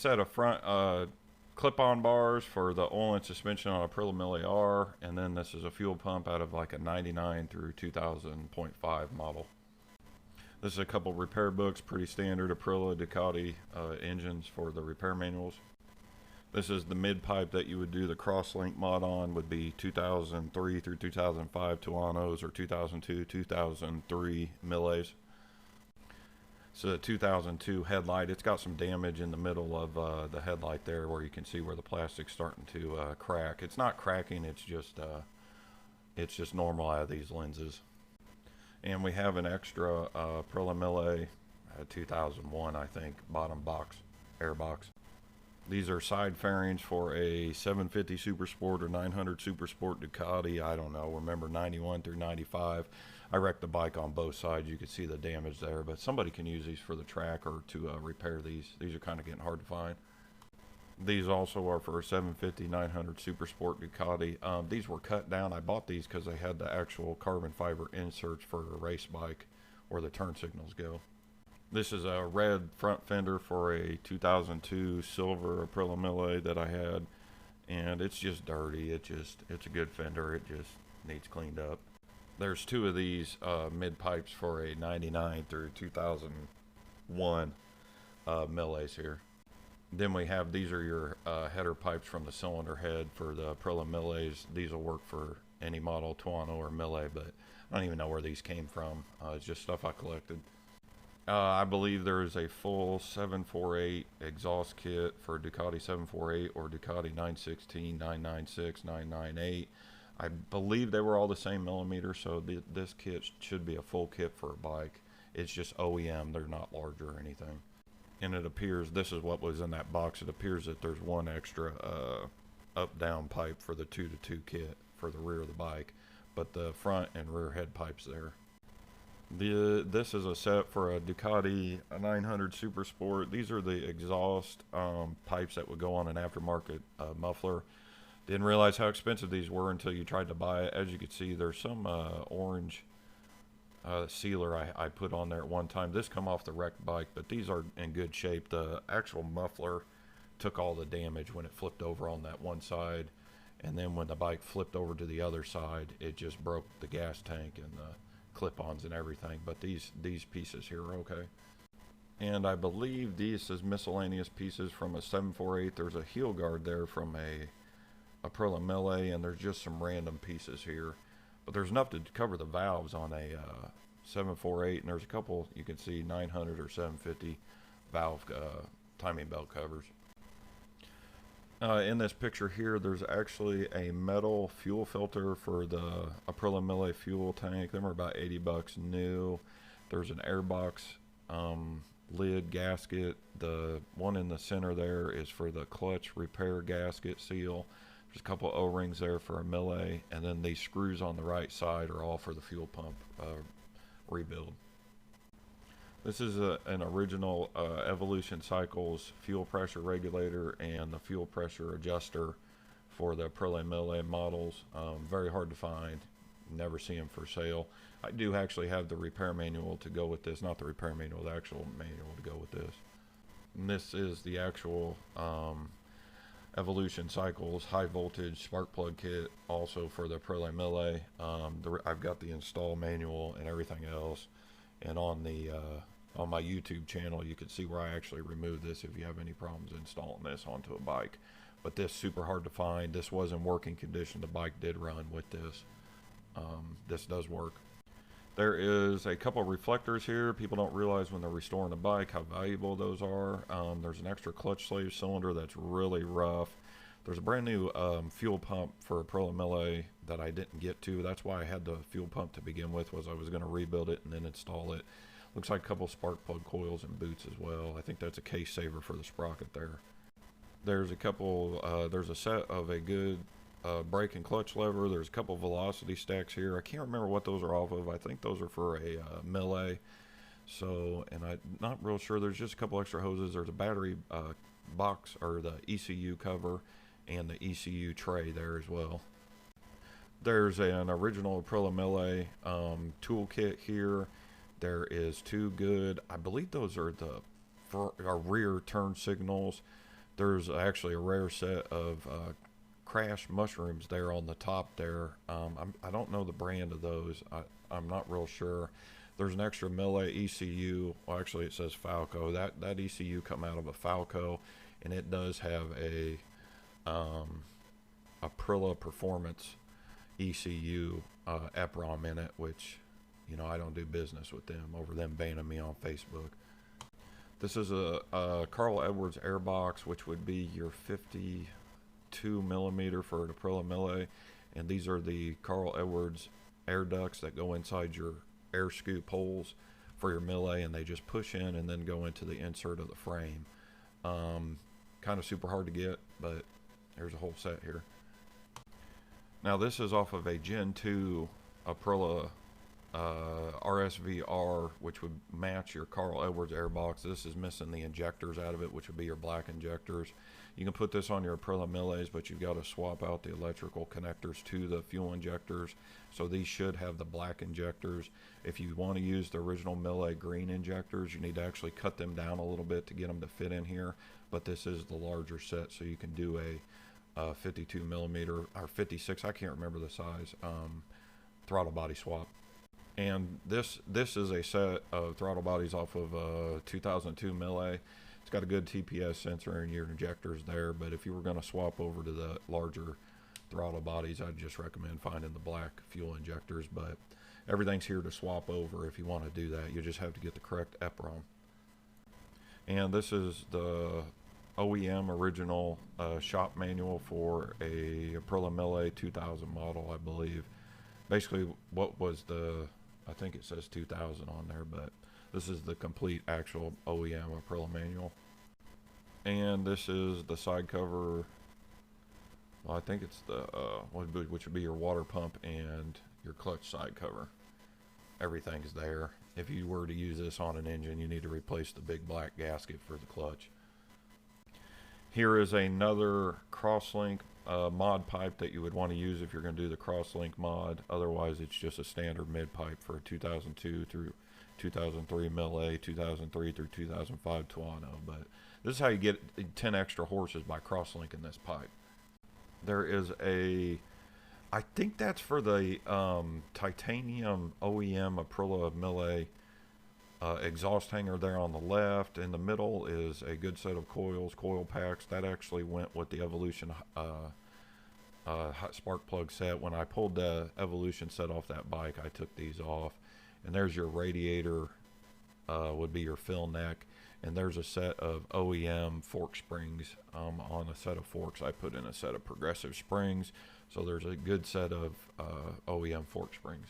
set of front clip-on bars for the oil and suspension on Aprilia Mille R, and then this is a fuel pump out of like a 99 through 2000.5 model. This is a couple repair books, pretty standard Aprilia Ducati engines for the repair manuals. This is the mid pipe that you would do the cross-link mod on, would be 2003 through 2005 Tuanos or 2002, 2003 Milles. So the 2002 headlight, it's got some damage in the middle of the headlight there where you can see where the plastic's starting to crack. It's not cracking, it's just normal out of these lenses. And we have an extra Aprilia Mille 2001, I think, bottom box, air box. These are side fairings for a 750 Super Sport or 900 Super Sport Ducati. I don't know, remember 91 through 95. I wrecked the bike on both sides. You could see the damage there, but somebody can use these for the track or to repair these. These are kind of getting hard to find. These also are for a 750, 900 Super Sport Ducati. These were cut down. I bought these because they had the actual carbon fiber inserts for a race bike where the turn signals go. This is a red front fender for a 2002 silver Aprilia Mille that I had, and it's just dirty. It's a good fender. It just needs cleaned up. There's two of these mid pipes for a 99 through 2001 Milles here. Then we have, these are your header pipes from the cylinder head for the Aprilia Milles. These will work for any model, Tuano or Mille, but I don't even know where these came from. It's just stuff I collected. I believe there is a full 748 exhaust kit for Ducati 748 or Ducati 916, 996, 998. I believe they were all the same millimeter, so this kit should be a full kit for a bike. It's just OEM, they're not larger or anything. And it appears, this is what was in that box, it appears that there's one extra up-down pipe for the 2-to-2 kit for the rear of the bike, but the front and rear head pipes there. This is a set for a Ducati 900 Super Sport. These are the exhaust pipes that would go on an aftermarket muffler. Didn't realize how expensive these were until you tried to buy it. As you can see, there's some orange sealer I put on there at one time. This come off the wrecked bike, but these are in good shape. The actual muffler took all the damage when it flipped over on that one side, and then when the bike flipped over to the other side, it just broke the gas tank and the clip-ons and everything. But these pieces here are okay. And I believe these is miscellaneous pieces from a 748. There's a heel guard there from a Aprilia Mille, and there's just some random pieces here. But there's enough to cover the valves on a 748, and there's a couple, you can see 900 or 750 valve timing belt covers. In this picture here, there's actually a metal fuel filter for the Aprilia Mille fuel tank. Them are about 80 bucks new. There's an airbox lid gasket. The one in the center there is for the clutch repair gasket seal. There's a couple O-rings there for a Mille, and then these screws on the right side are all for the fuel pump rebuild. This is an original Evolution Cycles fuel pressure regulator and the fuel pressure adjuster for the Aprilia Mille models. Very hard to find. Never see them for sale. I do actually have the repair manual to go with this. Not the repair manual, the actual manual to go with this. And this is the actual Evolution Cycles high voltage spark plug kit, also for the Aprilia Mille. I've got the install manual and everything else. And on the on my YouTube channel, you can see where I actually removed this if you have any problems installing this onto a bike. But this super hard to find. This was in working condition. The bike did run with this. This does work. There is a couple reflectors here. People don't realize when they're restoring a bike how valuable those are. There's an extra clutch slave cylinder that's really rough. There's a brand new fuel pump for Aprilia Mille that I didn't get to. That's why I had the fuel pump to begin with, was I was going to rebuild it and then install it. Looks like a couple spark plug coils and boots as well. I think that's a case saver for the sprocket there. There's a couple, there's a set of a good brake and clutch lever. There's a couple velocity stacks here. I can't remember what those are off of. I think those are for a Mille. So, and I'm not real sure. There's just a couple extra hoses. There's a battery box, or the ECU cover, and the ECU tray there as well. There's an original Aprilia Mille toolkit here. There is two good, I believe those are the rear turn signals. There's actually a rare set of crash mushrooms there on the top there. I don't know the brand of those. I'm not real sure. There's an extra Mille ECU. Well, actually, it says Falco. That ECU come out of a Falco, and it does have a Aprilia Performance ECU EPROM in it, which, you know, I don't do business with them over them banning me on Facebook. This is a Carl Edwards airbox, which would be your 52 millimeter for an Aprilia Mille, and these are the Carl Edwards air ducts that go inside your air scoop holes for your Mille, and they just push in and then go into the insert of the frame. Kind of super hard to get, but there's a whole set here. Now this is off of a Gen 2 Aprilia RSVR, which would match your Carl Edwards airbox. This is missing the injectors out of it, which would be your black injectors. You can put this on your Aprilia Milles, but you've got to swap out the electrical connectors to the fuel injectors. So these should have the black injectors. If you want to use the original Mille green injectors, you need to actually cut them down a little bit to get them to fit in here. But this is the larger set, so you can do a 52 millimeter or 56, I can't remember the size, throttle body swap. And this is a set of throttle bodies off of a 2002 Mille. It's got a good TPS sensor in your injectors there, but if you were going to swap over to the larger throttle bodies, I'd just recommend finding the black fuel injectors. But everything's here to swap over if you want to do that. You just have to get the correct EPROM. And this is the OEM original shop manual for a Aprilia Mille 2000 model, I believe. Basically, what was the, I think it says 2000 on there, but this is the complete actual OEM Aprilia manual. And this is the side cover. Well, I think it's the which would be your water pump and your clutch side cover. Everything's there. If you were to use this on an engine, you need to replace the big black gasket for the clutch. Here is another crosslink mod pipe that you would want to use if you're going to do the crosslink mod. Otherwise, it's just a standard mid pipe for 2002 through 2003 Mille, 2003 through 2005 Tuono. But this is how you get 10 extra horses by crosslinking this pipe. There is a, I think that's for the titanium OEM Aprilia Mille exhaust hanger there on the left. In the middle is a good set of coils, coil packs. That actually went with the Evolution spark plug set. When I pulled the Evolution set off that bike, I took these off. And there's your radiator, would be your fill neck. And there's a set of OEM fork springs on a set of forks. I put in a set of progressive springs. So there's a good set of OEM fork springs.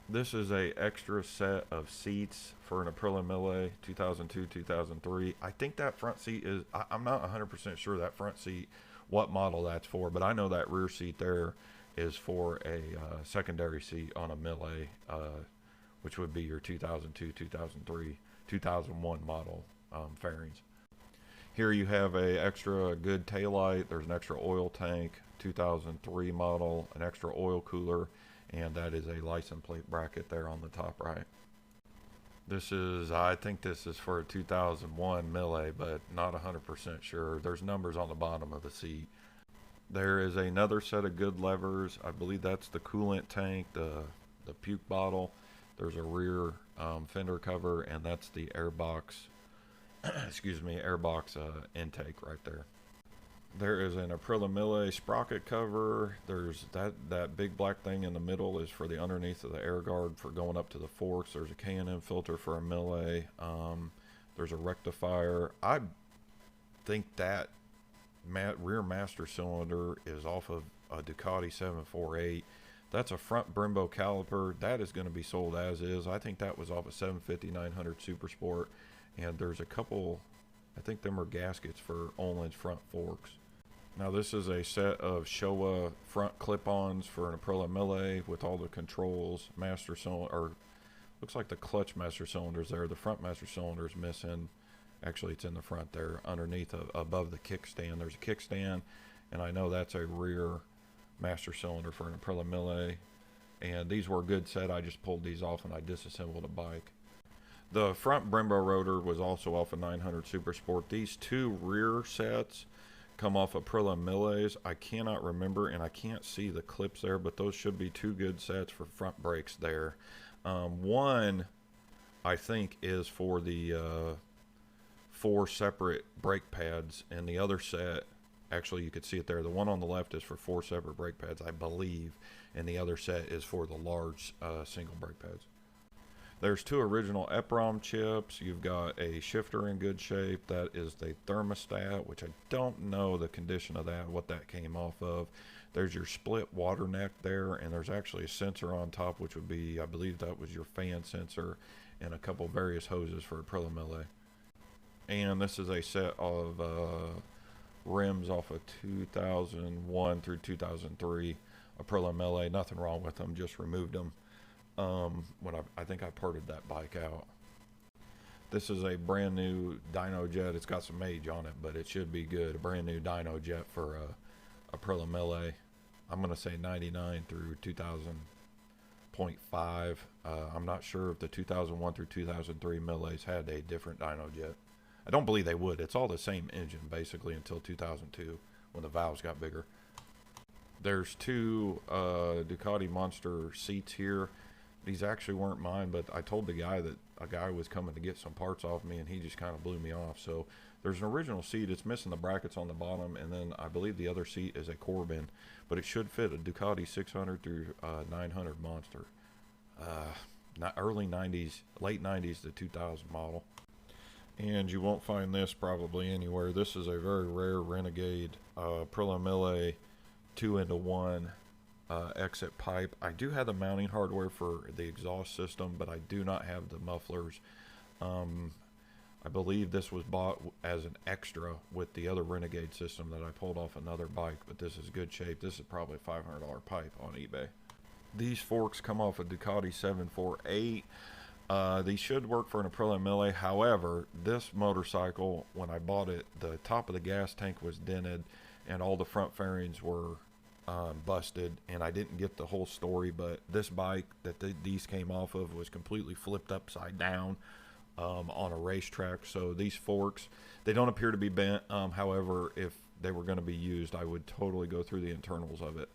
This is a extra set of seats for an Aprilia Mille 2002-2003. I think that front seat is, I'm not 100% sure that front seat, what model that's for, but I know that rear seat there is for a secondary seat on a Mille, which would be your 2002, 2003, 2001 model fairings. Here you have a extra good taillight. There's an extra oil tank, 2003 model, an extra oil cooler, and that is a license plate bracket there on the top right. This is, I think this is for a 2001 Mille, but not 100% sure. There's numbers on the bottom of the seat. There is another set of good levers. I believe that's the coolant tank, the puke bottle. There's a rear fender cover, and that's the airbox, excuse me, airbox intake right there. There is an Aprilia Mille sprocket cover. There's that big black thing in the middle is for the underneath of the air guard for going up to the forks. There's a K&M filter for a Mille. There's a rectifier. I think that rear master cylinder is off of a Ducati 748. That's a front Brembo caliper. That is going to be sold as is. I think that was off a 750-900 Super Sport. And there's a couple, I think them are gaskets for Olin's front forks. Now this is a set of Showa front clip-ons for an Aprilia Mille with all the controls, master cylinder, or looks like the clutch master cylinder's there. The front master cylinder is missing. Actually, it's in the front there, underneath, above the kickstand. There's a kickstand, and I know that's a rear master cylinder for an Aprilia Mille. And these were a good set. I just pulled these off and I disassembled a bike. The front Brembo rotor was also off a 900 Super Sport. These two rear sets come off Aprilia Milles. I cannot remember, and I can't see the clips there, but those should be two good sets for front brakes there. One, I think, is for the 4 separate brake pads, and the other set, actually you could see it there, the one on the left is for 4 separate brake pads, I believe, and the other set is for the large single brake pads. There's 2 original EPROM chips. You've got a shifter in good shape. That is the thermostat, which I don't know the condition of that, what that came off of. There's your split water neck there, and there's actually a sensor on top, which would be, I believe that was your fan sensor, and a couple various hoses for Aprilia Mille. And this is a set of rims off of 2001 through 2003 Aprilia Mille. Nothing wrong with them, just removed them when I think I parted that bike out. This is a brand new Dyno Jet. It's got some age on it, but it should be good. A brand new Dyno Jet for Aprilia Mille. I'm going to say 99 through 2000.5. I'm not sure if the 2001 through 2003 Milles had a different Dyno Jet. I don't believe they would. It's all the same engine basically until 2002 when the valves got bigger. There's 2 Ducati Monster seats here. These actually weren't mine, but I told the guy that a guy was coming to get some parts off me, and he just kind of blew me off. So there's an original seat. It's missing the brackets on the bottom, and then I believe the other seat is a Corbin, but it should fit a Ducati 600 through 900 Monster. Early 90s, late 90s to 2000 model. And you won't find this probably anywhere. This is a very rare Renegade Aprilia Mille 2-into-1 exit pipe. I do have the mounting hardware for the exhaust system, but I do not have the mufflers. I believe this was bought as an extra with the other Renegade system that I pulled off another bike, but this is good shape. This is probably a $500 pipe on eBay. These forks come off a Ducati 748. These should work for an Aprilia Mille. However, this motorcycle, when I bought it, the top of the gas tank was dented and all the front fairings were busted, and I didn't get the whole story, but this bike that these came off of was completely flipped upside down on a racetrack. So these forks, they don't appear to be bent. However, if they were going to be used, I would totally go through the internals of it.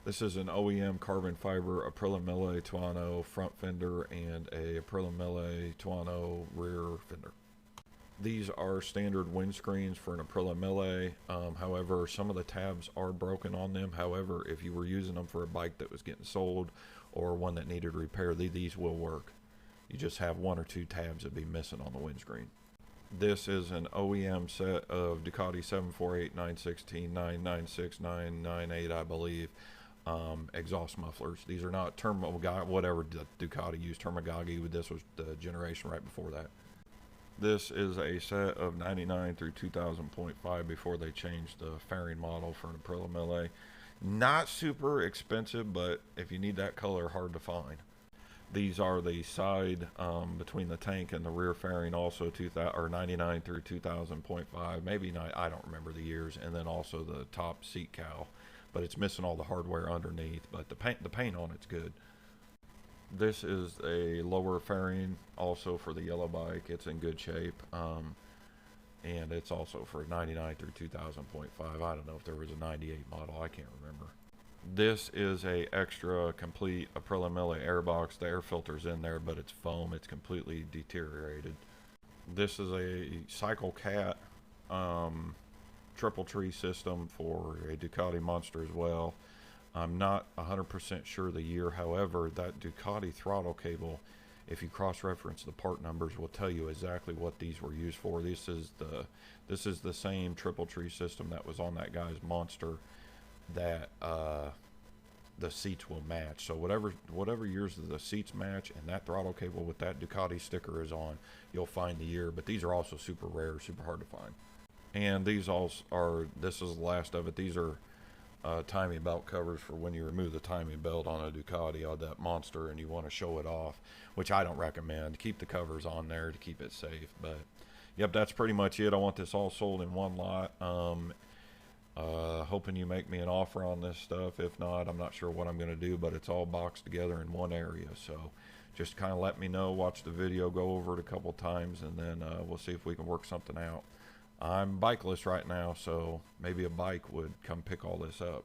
This is an OEM carbon fiber Aprilia Mille Tuono front fender and a Aprilia Mille Tuono rear fender. These are standard windscreens for an Aprilia Mille. However, some of the tabs are broken on them. However, if you were using them for a bike that was getting sold or one that needed repair, these will work. You just have 1 or 2 tabs that be missing on the windscreen. This is an OEM set of Ducati 748, 916, 996, 998, I believe. Exhaust mufflers. These are not whatever Ducati used, Termagagi. This was the generation right before that. This is a set of 99 through 2000.5 before they changed the fairing model for an Aprilia Mille. Not super expensive, but if you need that color, hard to find. These are the side between the tank and the rear fairing, also 99 through 2000.5, maybe not, I don't remember the years, and then also the top seat cowl, but it's missing all the hardware underneath, but the paint on it's good. This is a lower fairing also for the yellow bike. It's in good shape, and it's also for 99 through 2000.5. I don't know if there was a 98 model, I can't remember. This is a extra complete Aprilia Mille airbox. The air filter's in there, but it's foam. It's completely deteriorated. This is a Cycle Cat triple tree system for a Ducati Monster as well. I'm not 100% sure the year. However, that Ducati throttle cable, if you cross-reference the part numbers, will tell you exactly what these were used for. This is the same triple tree system that was on that guy's Monster that the seats will match. So whatever years the seats match and that throttle cable with that Ducati sticker is on, you'll find the year. But these are also super rare, super hard to find. And these this is the last of it. These are timing belt covers for when you remove the timing belt on a Ducati on that Monster and you want to show it off, which I don't recommend. Keep the covers on there to keep it safe. But yep, that's pretty much it. I want this all sold in one lot. Hoping you make me an offer on this stuff. If not, I'm not sure what I'm going to do, but it's all boxed together in one area. So just kind of let me know, watch the video, go over it a couple times, and then we'll see if we can work something out. I'm bikeless right now, so maybe a bike would come pick all this up.